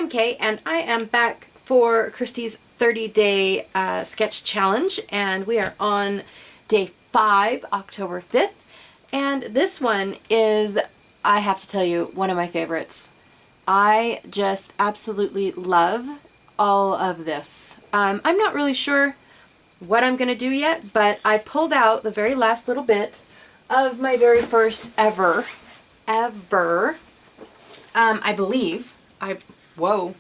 I'm Kay, and I am back for Christy's 30-day sketch challenge, and we are on day 5, October 5th, and this one is, I have to tell you, one of my favorites. I just absolutely love all of this. I'm not really sure what I'm going to do yet, but I pulled out the very last little bit of my very first ever, I believe, whoa,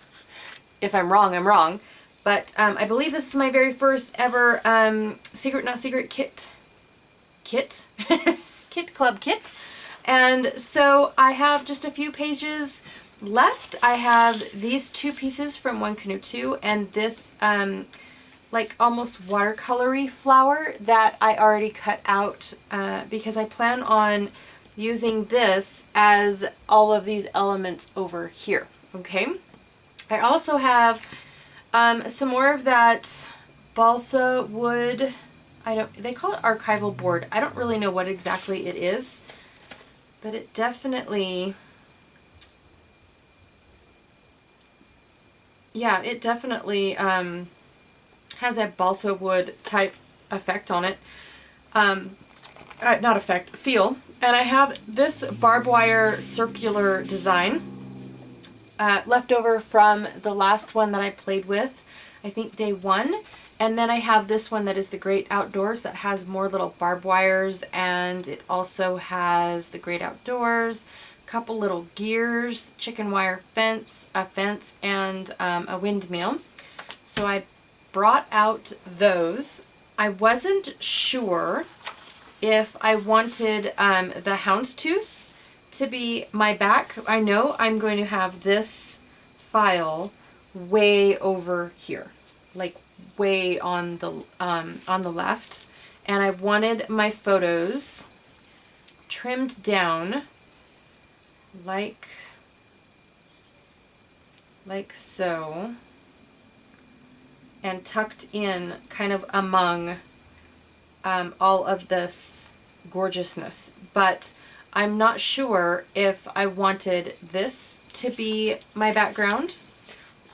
if I'm wrong, I'm wrong, but I believe this is my very first ever Secret Not Secret kit club kit. And so I have just a few pages left. I have these 2 pieces from One Canoe 2 and this like almost watercolory flower that I already cut out because I plan on using this as all of these elements over here. Okay. I also have some more of that balsa wood. They call it archival board. I don't really know what exactly it is, but it definitely, yeah, it definitely has a balsa wood type effect on it. Not effect, feel. And I have this barbed wire circular design left over from the last one that I played with, I think day 1. And then I have this one that is the Great Outdoors that has more little barbed wires, and it also has the Great Outdoors, a couple little gears, chicken wire fence, a fence, and a windmill. So I brought out those. I wasn't sure if I wanted the houndstooth to be my back. I know I'm going to have this file way over here, like way on the left, and I wanted my photos trimmed down like so, and tucked in kind of among all of this gorgeousness. But I'm not sure if I wanted this to be my background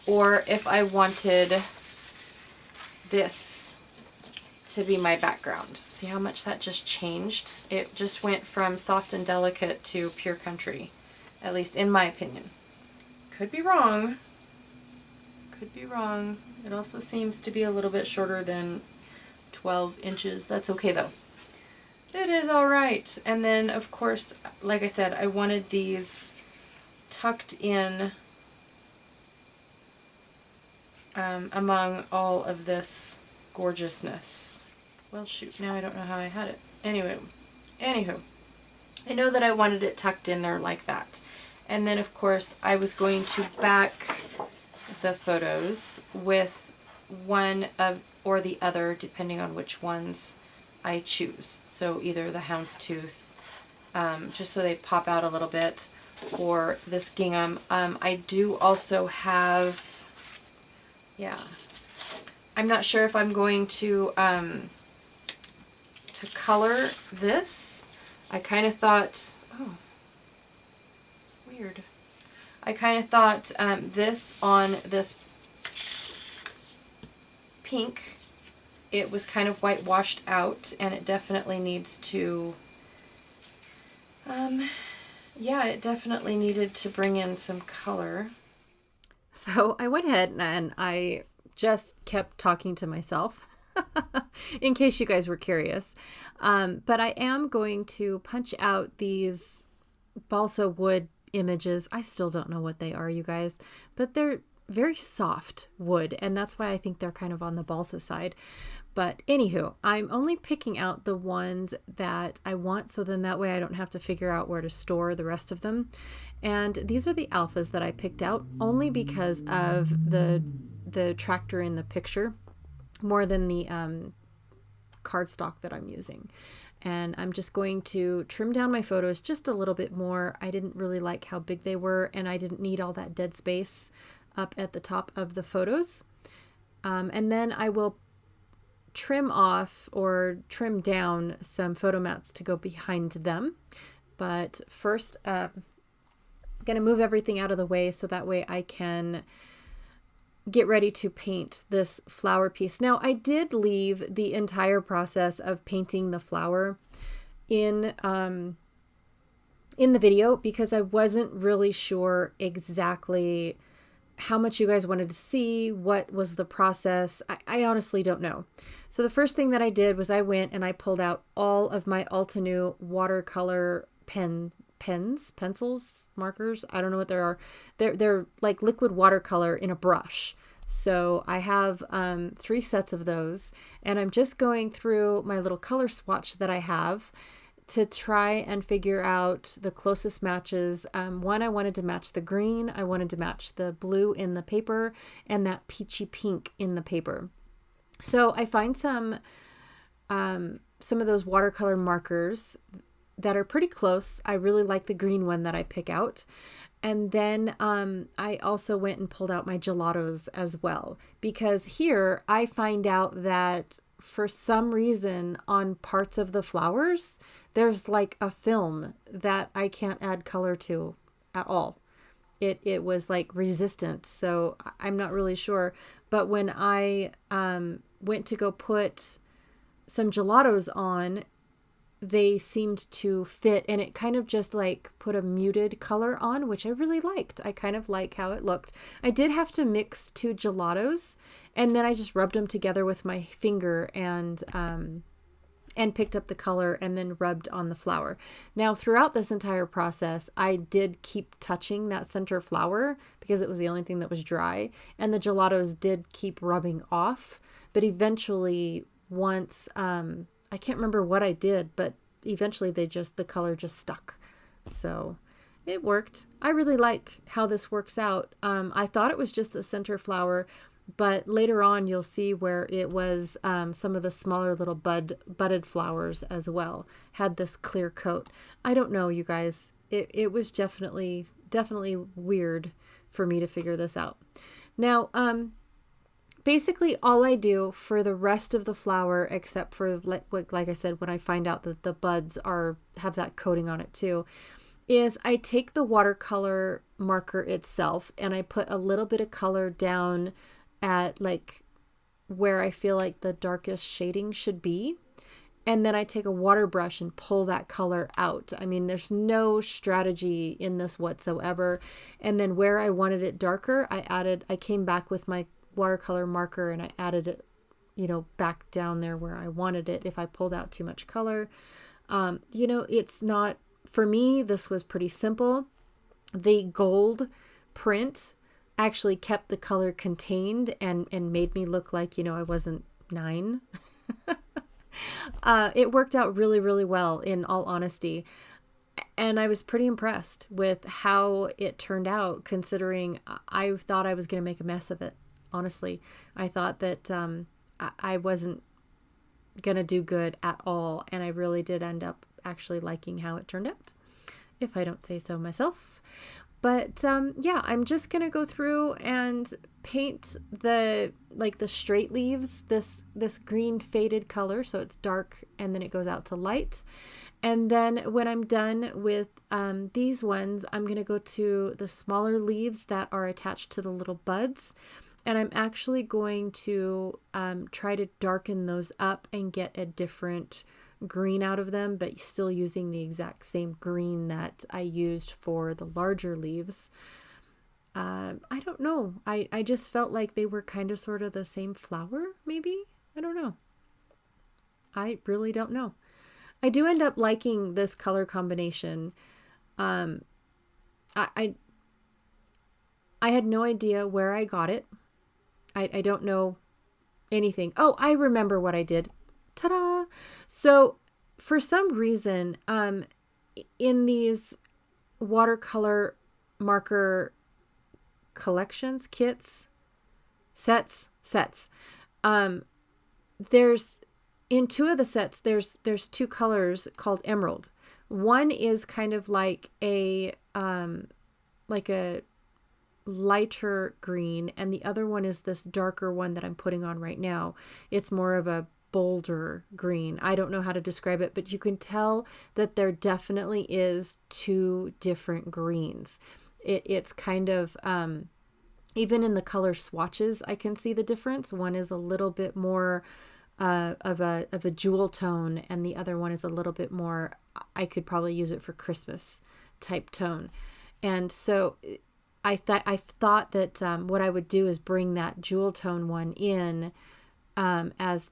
or if I wanted this to be my background. See how much that just changed? It just went from soft and delicate to pure country, at least in my opinion. Could be wrong. Could be wrong. It also seems to be a little bit shorter than 12 inches. That's okay though. It is alright. And then of course, like I said, I wanted these tucked in among all of this gorgeousness. Well shoot, now I don't know how I had it. Anywho, I know that I wanted it tucked in there like that. And then of course I was going to back the photos with one of or the other, depending on which ones I choose. So either the houndstooth, just so they pop out a little bit, or this gingham. I do also have, yeah, I'm not sure if I'm going to color this. I kind of thought, oh, weird. I kind of thought this on this pink, it was kind of whitewashed out, and it definitely needs to, yeah, it definitely needed to bring in some color. So I went ahead and I just kept talking to myself in case you guys were curious. But I am going to punch out these balsa wood images. I still don't know what they are, you guys, but they're very soft wood, and that's why I think they're kind of on the balsa side. But anywho, I'm only picking out the ones that I want, so then that way I don't have to figure out where to store the rest of them. And these are the alphas that I picked out only because of the tractor in the picture more than the cardstock that I'm using. And I'm just going to trim down my photos just a little bit more. I didn't really like how big they were, and I didn't need all that dead space up at the top of the photos. And then I will trim off or trim down some photo mats to go behind them. But first, going to move everything out of the way so that way I can get ready to paint this flower piece. Now, I did leave the entire process of painting the flower in the video because I wasn't really sure exactly how much you guys wanted to see, what was the process. I honestly don't know. So the first thing that I did was I went and I pulled out all of my Altenew watercolor pencils, markers. I don't know what they are. They're like liquid watercolor in a brush. So I have 3 sets of those, and I'm just going through my little color swatch that I have to try and figure out the closest matches. One, I wanted to match the green. I wanted to match the blue in the paper and that peachy pink in the paper. So I find some of those watercolor markers that are pretty close. I really like the green one that I pick out. And then I also went and pulled out my gelatos as well, because here I find out that for some reason on parts of the flowers, there's like a film that I can't add color to at all. It was like resistant, so I'm not really sure. But when I went to go put some gelatos on, they seemed to fit, and it kind of just like put a muted color on, which I really liked. I kind of like how it looked. I did have to mix 2 gelatos, and then I just rubbed them together with my finger and picked up the color and then rubbed on the flower. Now, throughout this entire process, I did keep touching that center flower because it was the only thing that was dry, and the gelatos did keep rubbing off. But eventually, once I can't remember what I did, but eventually the color just stuck. So it worked. I really like how this works out. I thought it was just the center flower, but later on you'll see where it was some of the smaller little budded flowers as well had this clear coat. I don't know, you guys. It was definitely weird for me to figure this out. Now, basically all I do for the rest of the flower, except for like I said, when I find out that the buds have that coating on it too, is I take the watercolor marker itself and I put a little bit of color down at like where I feel like the darkest shading should be. And then I take a water brush and pull that color out. I mean, there's no strategy in this whatsoever. And then where I wanted it darker, I came back with my watercolor marker and I added it, back down there where I wanted it if I pulled out too much color. It's not, for me, this was pretty simple. The gold print actually kept the color contained and made me look like, I wasn't 9. It worked out really, really well, in all honesty. And I was pretty impressed with how it turned out, considering I thought I was going to make a mess of it. Honestly, I thought that I wasn't going to do good at all. And I really did end up actually liking how it turned out, if I don't say so myself. But yeah, I'm just going to go through and paint the straight leaves, this green faded color. So it's dark and then it goes out to light. And then when I'm done with these ones, I'm going to go to the smaller leaves that are attached to the little buds. And I'm actually going to try to darken those up and get a different green out of them, but still using the exact same green that I used for the larger leaves. I don't know. I just felt like they were kind of sort of the same flower, maybe? I don't know. I really don't know. I do end up liking this color combination. I had no idea where I got it. I don't know anything. Oh, I remember what I did. Ta-da! So for some reason, in these watercolor marker collections, sets, there's, in 2 of the sets, there's 2 colors called emerald. One is kind of like a lighter green, and the other one is this darker one that I'm putting on right now. It's more of a bolder green. I don't know how to describe it, but you can tell that there definitely is 2 different greens. It's kind of, even in the color swatches, I can see the difference. One is a little bit more of a jewel tone, and the other one is a little bit more, I could probably use it for Christmas type tone. And so I thought that what I would do is bring that jewel tone one in as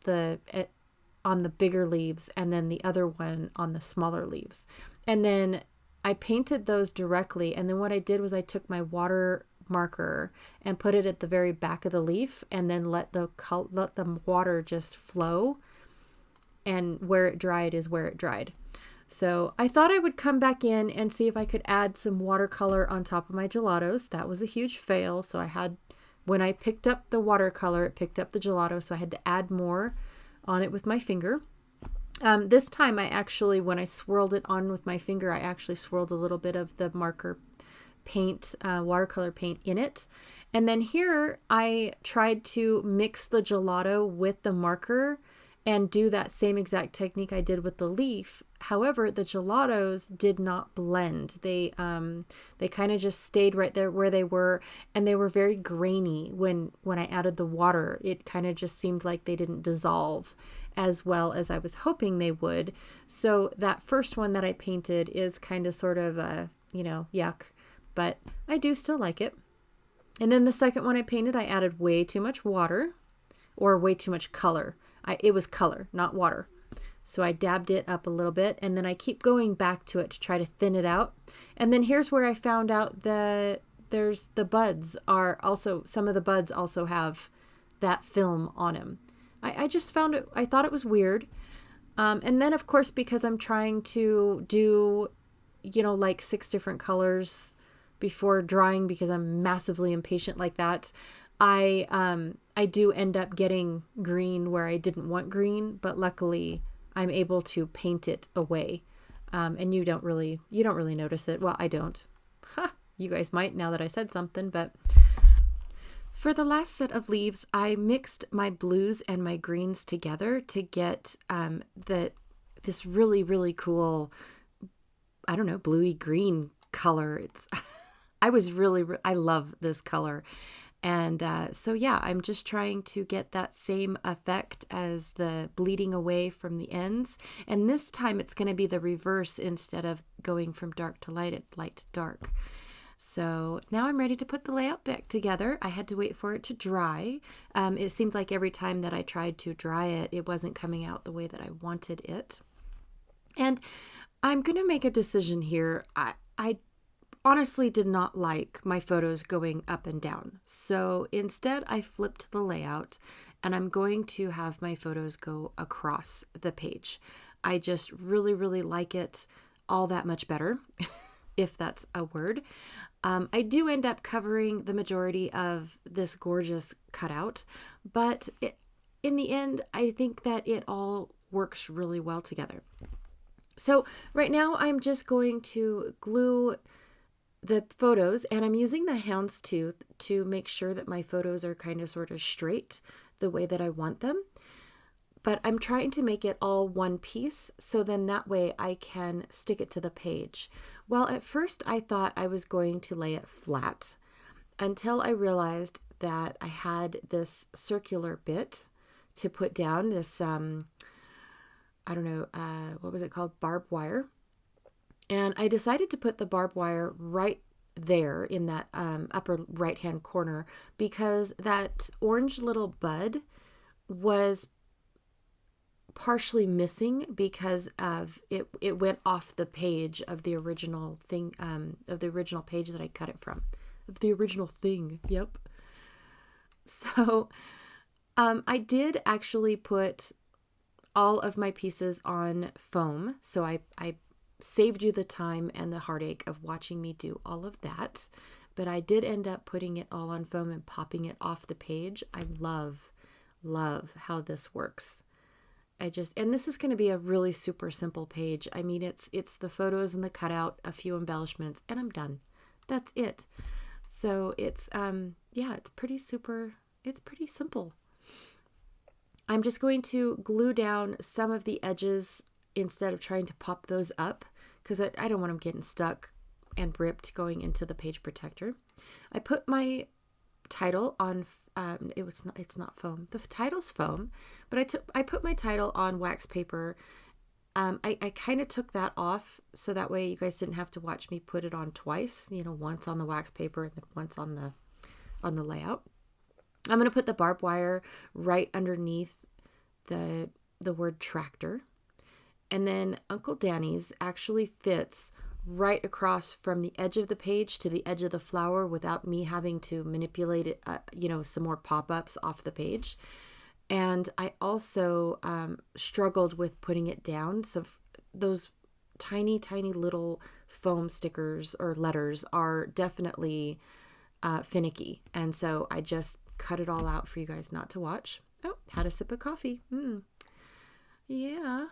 on the bigger leaves, and then the other one on the smaller leaves. And then I painted those directly. And then what I did was I took my water marker and put it at the very back of the leaf, and then let the water just flow, and where it dried is where it dried. So I thought I would come back in and see if I could add some watercolor on top of my gelatos. That was a huge fail. So when I picked up the watercolor, it picked up the gelato, so I had to add more on it with my finger. This time I actually, when I swirled it on with my finger, I actually swirled a little bit of the marker paint, watercolor paint in it. And then here I tried to mix the gelato with the marker and do that same exact technique I did with the leaf. However, the gelatos did not blend. They kind of just stayed right there where they were, and they were very grainy when I added the water. It kind of just seemed like they didn't dissolve as well as I was hoping they would. So that first one that I painted is kind of sort of yuck, but I do still like it. And then the second one I painted, I added way too much water, or way too much color. It was color, not water. So I dabbed it up a little bit, and then I keep going back to it to try to thin it out. And then here's where I found out that some of the buds also have that film on them. I just found it, I thought it was weird. And then of course, because I'm trying to do, like 6 different colors before drying, because I'm massively impatient like that, I do end up getting green where I didn't want green, but luckily I'm able to paint it away. And you don't really notice it. Well, I don't. You guys might, now that I said something, but for the last set of leaves, I mixed my blues and my greens together to get this really, really cool, I don't know, bluey green color. I love this color. And so yeah, I'm just trying to get that same effect as the bleeding away from the ends. And this time it's going to be the reverse. Instead of going from dark to light, it's light to dark. So now I'm ready to put the layout back together. I had to wait for it to dry. It seemed like every time that I tried to dry it, it wasn't coming out the way that I wanted it. And I'm going to make a decision here. I honestly did not like my photos going up and down. So instead I flipped the layout, and I'm going to have my photos go across the page. I just really, really like it all that much better, if that's a word. I do end up covering the majority of this gorgeous cutout, but in the end, I think that it all works really well together. So right now I'm just going to glue the photos, and I'm using the houndstooth to make sure that my photos are kind of sort of straight the way that I want them. But I'm trying to make it all one piece, so then that way I can stick it to the page. Well, at first I thought I was going to lay it flat, until I realized that I had this circular bit to put down, this, I don't know, what was it called? Barbed wire. And I decided to put the barbed wire right there in that upper right-hand corner, because that orange little bud was partially missing because of it went off the page of the original thing, of the original page that I cut it from, of the original thing. Yep. So I did actually put all of my pieces on foam. So I saved you the time and the heartache of watching me do all of that. But I did end up putting it all on foam and popping it off the page. I love how this works. And this is going to be a really super simple page. I mean, it's the photos and the cutout, a few embellishments, and I'm done. That's it. So it's pretty simple. I'm just going to glue down some of the edges instead of trying to pop those up, because I don't want them getting stuck and ripped going into the page protector. I put my title on, it's not foam. The title's foam, but I put my title on wax paper. I kind of took that off so that way you guys didn't have to watch me put it on twice, once on the wax paper and then once on the layout. I'm going to put the barbed wire right underneath the word tractor. And then Uncle Danny's actually fits right across from the edge of the page to the edge of the flower without me having to manipulate it, some more pop-ups off the page. And I also struggled with putting it down. So those tiny, tiny little foam stickers or letters are definitely finicky. And so I just cut it all out for you guys not to watch. Oh, had a sip of coffee. Yeah.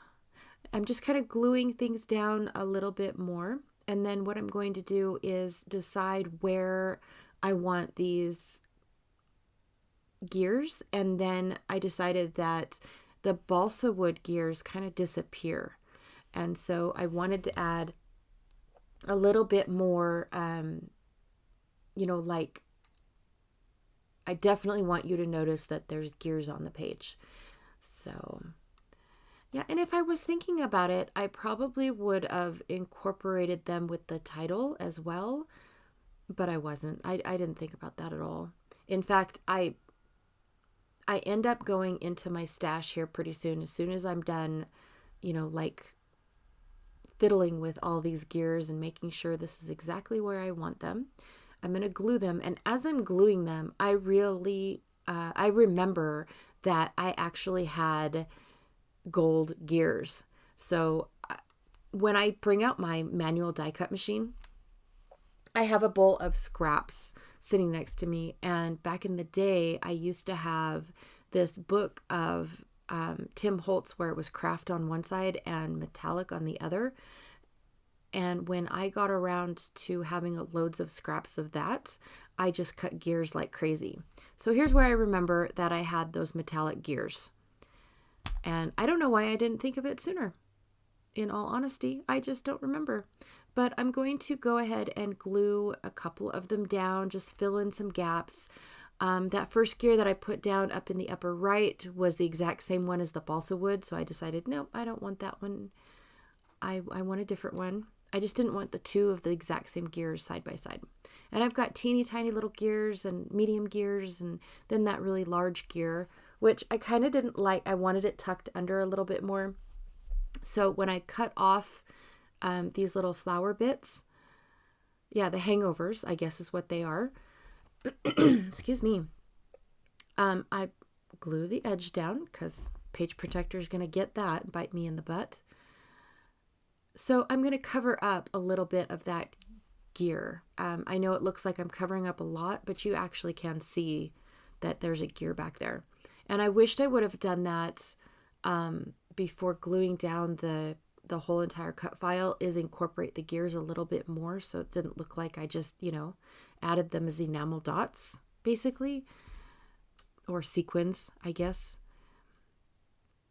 I'm just kind of gluing things down a little bit more. And then what I'm going to do is decide where I want these gears. And then I decided that the balsa wood gears kind of disappear. And so I wanted to add a little bit more, like I definitely want you to notice that there's gears on the page. So yeah, and if I was thinking about it, I probably would have incorporated them with the title as well, but I wasn't. I didn't think about that at all. In fact, I end up going into my stash here pretty soon. As soon as I'm done, fiddling with all these gears and making sure this is exactly where I want them, I'm going to glue them. And as I'm gluing them, I remember that I actually had gold gears. So when I bring out my manual die cut machine, I have a bowl of scraps sitting next to me. And back in the day, I used to have this book of Tim Holtz where it was craft on one side and metallic on the other. And when I got around to having loads of scraps of that, I just cut gears like crazy. So here's where I remember that I had those metallic gears. And I don't know why I didn't think of it sooner. In all honesty, I just don't remember. But I'm going to go ahead and glue a couple of them down, just fill in some gaps. That first gear that I put down up in the upper right was the exact same one as the balsa wood. So I decided, nope, I don't want that one. I want a different one. I just didn't want the two of the exact same gears side by side. And I've got teeny tiny little gears and medium gears and then that really large gear, which I kind of didn't like. I wanted it tucked under a little bit more. So when I cut off these little flower bits, the hangovers, I guess is what they are. Excuse me. I glue the edge down because page protector is going to get that and bite me in the butt. So I'm going to cover up a little bit of that gear. I know it looks like I'm covering up a lot, but you actually can see that there's a gear back there. And I wished I would have done that before gluing down the whole entire cut file, is incorporate the gears a little bit more so it didn't look like I just, added them as enamel dots, basically, or sequins, I guess.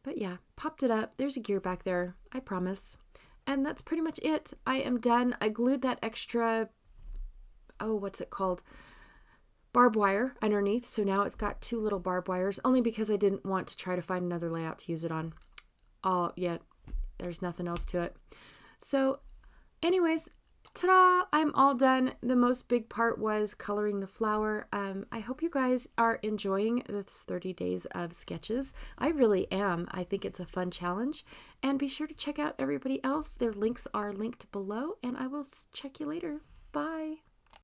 But yeah, popped it up. There's a gear back there, I promise. And that's pretty much it. I am done. I glued that extra, what's it called? Barbed wire underneath. So now it's got two little barbed wires, only because I didn't want to try to find another layout to use it on. There's nothing else to it. So anyways, ta-da, I'm all done. The most big part was coloring the flower. I hope you guys are enjoying this 30 days of sketches. I really am. I think it's a fun challenge. And be sure to check out everybody else. Their links are linked below, and I will check you later. Bye.